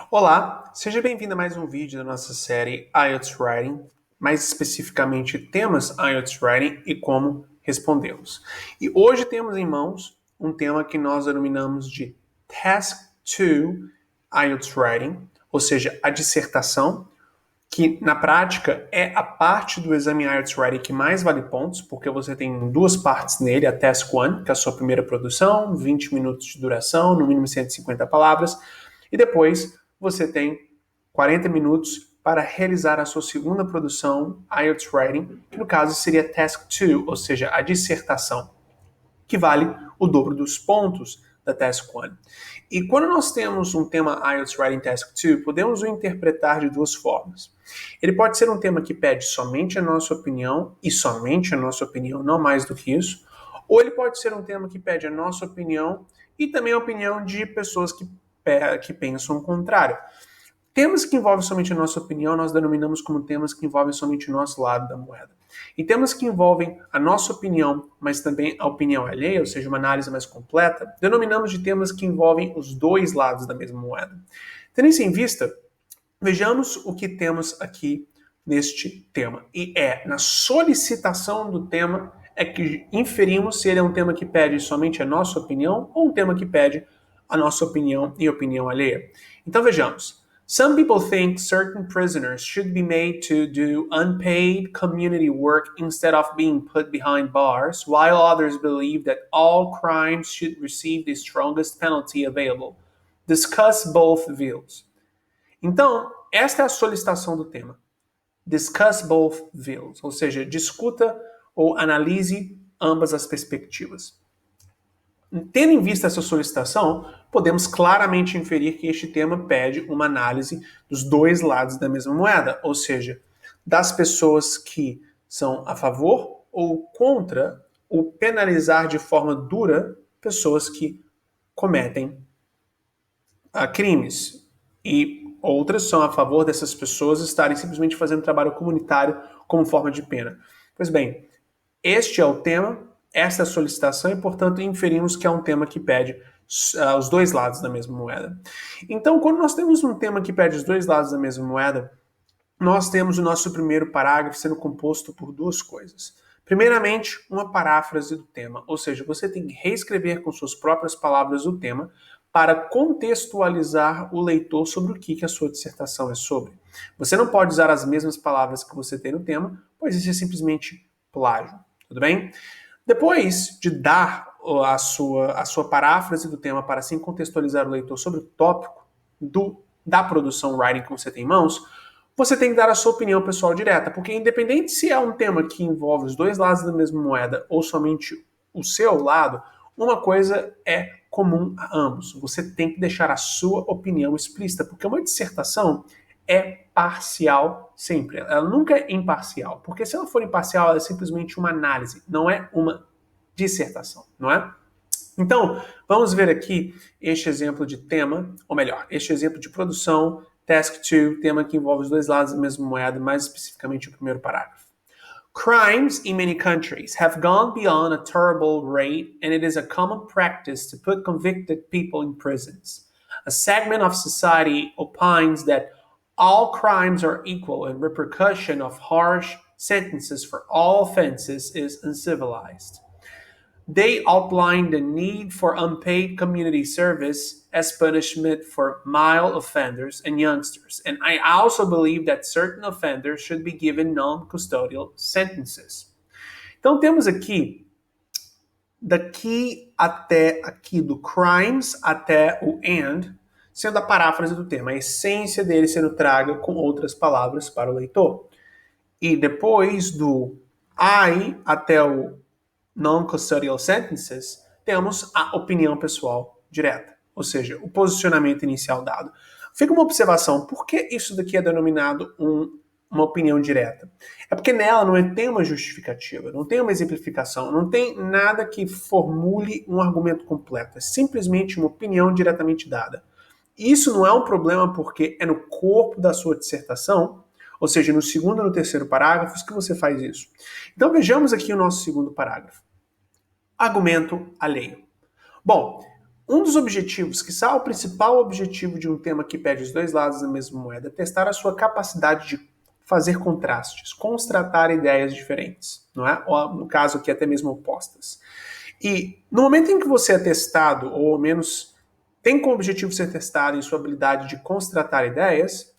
Olá, seja bem-vindo a mais um vídeo da nossa série IELTS Writing, mais especificamente temas IELTS Writing e como respondê-los. E hoje temos em mãos um tema que nós denominamos de Task 2 IELTS Writing, ou seja, a dissertação, que na prática é a parte do exame IELTS Writing que mais vale pontos, porque você tem duas partes nele, a Task 1, que é a sua primeira produção, 20 minutos de duração, no mínimo 150 palavras, e depois você tem 40 minutos para realizar a sua segunda produção, IELTS Writing, que no caso seria Task 2, ou seja, a dissertação, que vale o dobro dos pontos da Task 1. E quando nós temos um tema IELTS Writing Task 2, podemos o interpretar de duas formas. Ele pode ser um tema que pede somente a nossa opinião, e somente a nossa opinião, não mais do que isso, ou ele pode ser um tema que pede a nossa opinião e também a opinião de pessoas que pensam o contrário. Temas que envolvem somente a nossa opinião, nós denominamos como temas que envolvem somente o nosso lado da moeda. E temas que envolvem a nossa opinião, mas também a opinião alheia, ou seja, uma análise mais completa, denominamos de temas que envolvem os dois lados da mesma moeda. Tendo isso em vista, vejamos o que temos aqui neste tema. E na solicitação do tema é que inferimos se ele é um tema que pede somente a nossa opinião ou um tema que pede a nossa opinião e opinião alheia. Então vejamos. Some people think certain prisoners should be made to do unpaid community work instead of being put behind bars, while others believe that all crimes should receive the strongest penalty available. Discuss both views. Então, esta é a solicitação do tema. Discuss both views, ou seja, discuta ou analise ambas as perspectivas. Tendo em vista essa solicitação, podemos claramente inferir que este tema pede uma análise dos dois lados da mesma moeda, ou seja, das pessoas que são a favor ou contra o penalizar de forma dura pessoas que cometem crimes. E outras são a favor dessas pessoas estarem simplesmente fazendo trabalho comunitário como forma de pena. Pois bem, este é o tema, esta é a solicitação e, portanto, inferimos que é um tema que pede os dois lados da mesma moeda. Então, quando nós temos um tema que pede os dois lados da mesma moeda, nós temos o nosso primeiro parágrafo sendo composto por duas coisas. Primeiramente, uma paráfrase do tema, ou seja, você tem que reescrever com suas próprias palavras o tema para contextualizar o leitor sobre o que a sua dissertação é sobre. Você não pode usar as mesmas palavras que você tem no tema, pois isso é simplesmente plágio. Tudo bem? Depois de dar a sua paráfrase do tema para assim contextualizar o leitor sobre o tópico da produção writing que você tem em mãos, você tem que dar a sua opinião pessoal direta, porque independente se é um tema que envolve os dois lados da mesma moeda ou somente o seu lado, uma coisa é comum a ambos. Você tem que deixar a sua opinião explícita, porque uma dissertação é parcial sempre. Ela nunca é imparcial, porque se ela for imparcial, ela é simplesmente uma análise, não é uma dissertação, não é? Então, vamos ver aqui este exemplo de tema, ou melhor, este exemplo de produção, Task 2, tema que envolve os dois lados da mesma moeda, mais especificamente o primeiro parágrafo. Crimes in many countries have gone beyond a terrible rate, and it is a common practice to put convicted people in prisons. A segment of society opines that all crimes are equal and repercussion of harsh sentences for all offenses is uncivilized. They outline the need for unpaid community service as punishment for mild offenders and youngsters. And I also believe that certain offenders should be given non-custodial sentences. Então temos aqui, daqui até aqui, do crimes até o and, sendo a paráfrase do tema, a essência dele sendo traga com outras palavras para o leitor. E depois do I até o non-custodial sentences, temos a opinião pessoal direta, ou seja, o posicionamento inicial dado. Fica uma observação, por que isso daqui é denominado uma opinião direta? É porque nela não tem uma justificativa, não tem uma exemplificação, não tem nada que formule um argumento completo, é simplesmente uma opinião diretamente dada. Isso não é um problema porque é no corpo da sua dissertação, ou seja, no segundo e no terceiro parágrafos, que você faz isso. Então vejamos aqui o nosso segundo parágrafo. Argumento alheio. Bom, Um dos objetivos, que o principal objetivo de um tema que pede os dois lados da mesma moeda, é testar a sua capacidade de fazer contrastes, constatar ideias diferentes, não é? Ou, no caso aqui, até mesmo opostas. E no momento em que você é testado, ou ao menos tem como objetivo ser testado em sua habilidade de constatar ideias,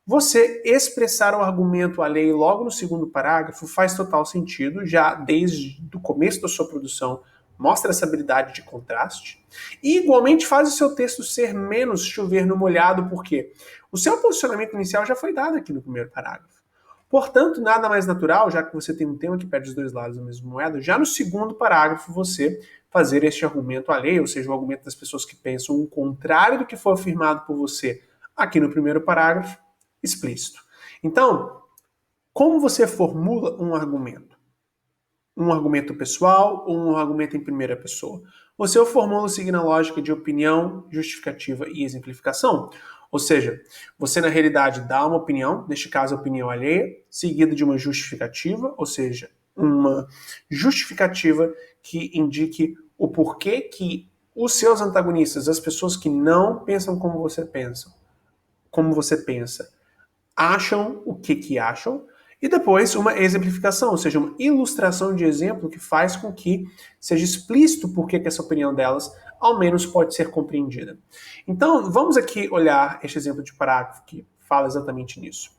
você expressar o argumento alheio logo no segundo parágrafo faz total sentido, já desde o começo da sua produção mostra essa habilidade de contraste, e igualmente faz o seu texto ser menos chover no molhado, porque o seu posicionamento inicial já foi dado aqui no primeiro parágrafo. Portanto, nada mais natural, já que você tem um tema que pede os dois lados da mesma moeda, já no segundo parágrafo você fazer este argumento alheio, ou seja, o argumento das pessoas que pensam o contrário do que foi afirmado por você aqui no primeiro parágrafo, explícito. Então, como você formula um argumento? Um argumento pessoal ou um argumento em primeira pessoa? Você o formula seguindo a lógica de opinião, justificativa e exemplificação. Ou seja, você na realidade dá uma opinião, neste caso a opinião alheia, seguida de uma justificativa, ou seja, uma justificativa que indique o porquê que os seus antagonistas, as pessoas que não pensam como você pensa, acham o que acham, e depois uma exemplificação, ou seja, uma ilustração de exemplo que faz com que seja explícito por que essa opinião delas, ao menos, pode ser compreendida. Então, vamos aqui olhar este exemplo de parágrafo que fala exatamente nisso.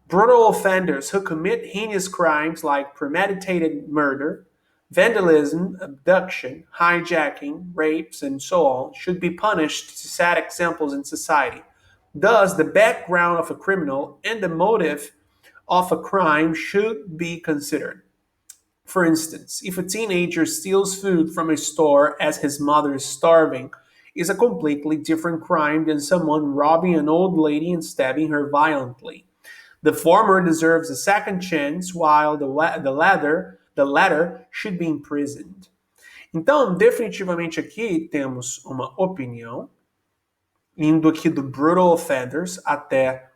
Brutal offenders who commit heinous crimes like premeditated murder, vandalism, abduction, hijacking, rapes, and so on should be punished to set examples in society. Thus, the background of a criminal and the motive of a crime should be considered. For instance, if a teenager steals food from a store as his mother is starving, is a completely different crime than someone robbing an old lady and stabbing her violently. The former deserves a second chance, while the latter should be imprisoned. Então, definitivamente aqui temos uma opinião, indo aqui do brutal offenders até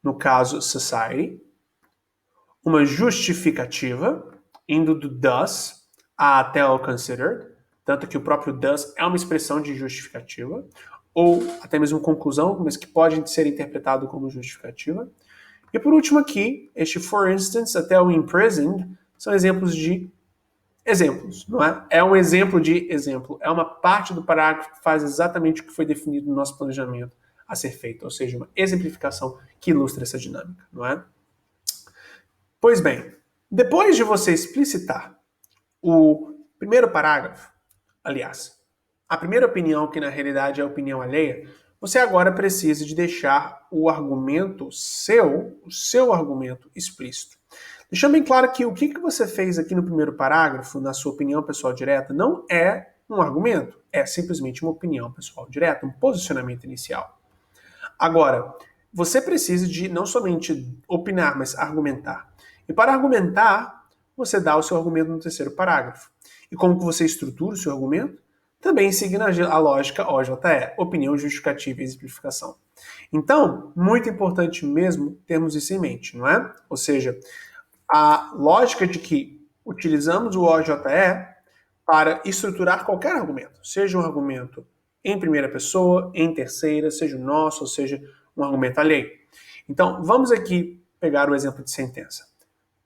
no caso, society, uma justificativa, indo do thus até o considered, tanto que o próprio thus é uma expressão de justificativa, ou até mesmo conclusão, mas que pode ser interpretado como justificativa. E por último aqui, este for instance até o imprisoned são exemplos, não é? É um exemplo de exemplo. É uma parte do parágrafo que faz exatamente o que foi definido no nosso planejamento a ser feito, ou seja, uma exemplificação que ilustra essa dinâmica, não é? Pois bem, depois de você explicitar o primeiro parágrafo, aliás, a primeira opinião, que na realidade é a opinião alheia, você agora precisa de deixar o argumento o seu argumento explícito. Deixando bem claro que o que você fez aqui no primeiro parágrafo, na sua opinião pessoal direta, não é um argumento, é simplesmente uma opinião pessoal direta, um posicionamento inicial. Agora, você precisa de não somente opinar, mas argumentar. E para argumentar, você dá o seu argumento no terceiro parágrafo. E como que você estrutura o seu argumento? Também seguindo a lógica OJE, opinião, justificativa e exemplificação. Então, muito importante mesmo termos isso em mente, não é? Ou seja, a lógica de que utilizamos o OJE para estruturar qualquer argumento, seja um argumento em primeira pessoa, em terceira, seja o nosso, ou seja um argumento alheio. Então, vamos aqui pegar o exemplo de sentença,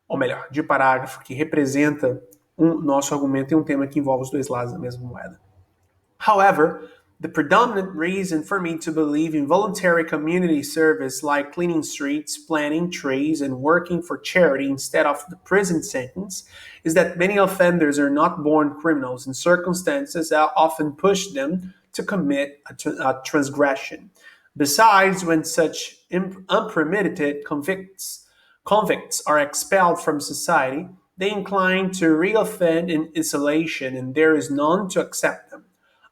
ou melhor, de parágrafo, que representa um nosso argumento em um tema que envolve os dois lados da mesma moeda. However, the predominant reason for me to believe in voluntary community service like cleaning streets, planting trees, and working for charity instead of the prison sentence is that many offenders are not born criminals and circumstances that often push them to commit a transgression. Besides, when such unpremeditated convicts are expelled from society, they incline to reoffend in isolation and there is none to accept them.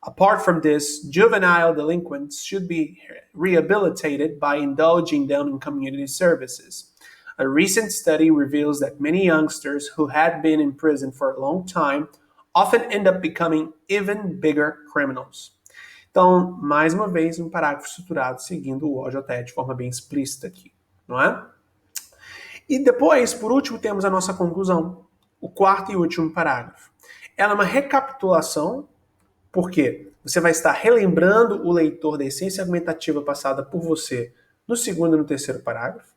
Apart from this, juvenile delinquents should be rehabilitated by indulging them in community services. A recent study reveals that many youngsters who had been in prison for a long time often end up becoming even bigger criminals. Então, mais uma vez, um parágrafo estruturado seguindo o OJE de forma bem explícita aqui, não é? E depois, por último, temos a nossa conclusão, o quarto e último parágrafo. Ela é uma recapitulação. Por quê? você vai estar relembrando o leitor da essência argumentativa passada por você no segundo e no terceiro parágrafo,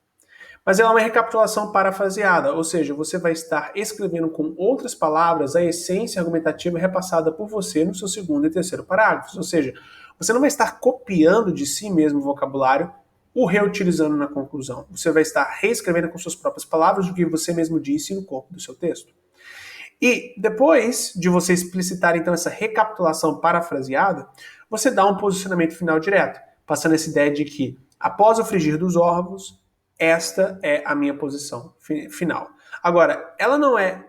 mas ela é uma recapitulação parafraseada, ou seja, você vai estar escrevendo com outras palavras a essência argumentativa repassada por você no seu segundo e terceiro parágrafos, ou seja, você não vai estar copiando de si mesmo o vocabulário, o reutilizando na conclusão. Você vai estar reescrevendo com suas próprias palavras o que você mesmo disse no corpo do seu texto. E depois de você explicitar então essa recapitulação parafraseada, você dá um posicionamento final direto, passando essa ideia de que, após o frigir dos ovos, esta é a minha posição final. Agora, ela não é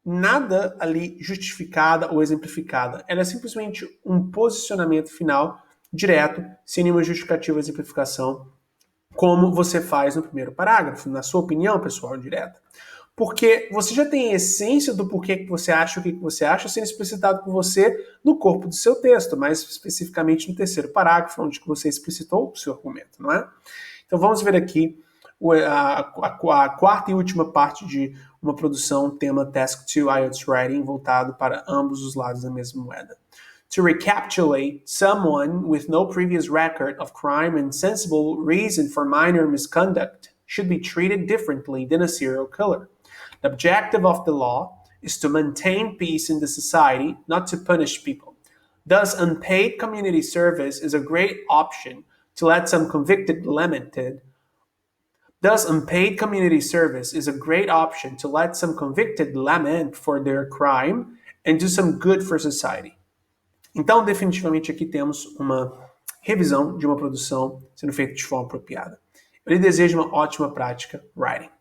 nada ali justificada ou exemplificada. Ela é simplesmente um posicionamento final direto, sem nenhuma justificativa ou exemplificação, como você faz no primeiro parágrafo, na sua opinião, pessoal, direta. Porque você já tem a essência do porquê que você acha o que você acha sendo explicitado por você no corpo do seu texto, mais especificamente no terceiro parágrafo, onde você explicitou o seu argumento, não é? Então vamos ver aqui a quarta e última parte de uma produção, tema Task 2 IELTS Writing, voltado para ambos os lados da mesma moeda. To recapitulate, someone with no previous record of crime and sensible reason for minor misconduct should be treated differently than a serial killer. The objective of the law is to maintain peace in the society, not to punish people. Thus, unpaid community service is a great option to let some convicted lamented lament for their crime and do some good for society. Então, definitivamente aqui temos uma revisão de uma produção sendo feita de forma apropriada. Eu lhe desejo uma ótima prática writing.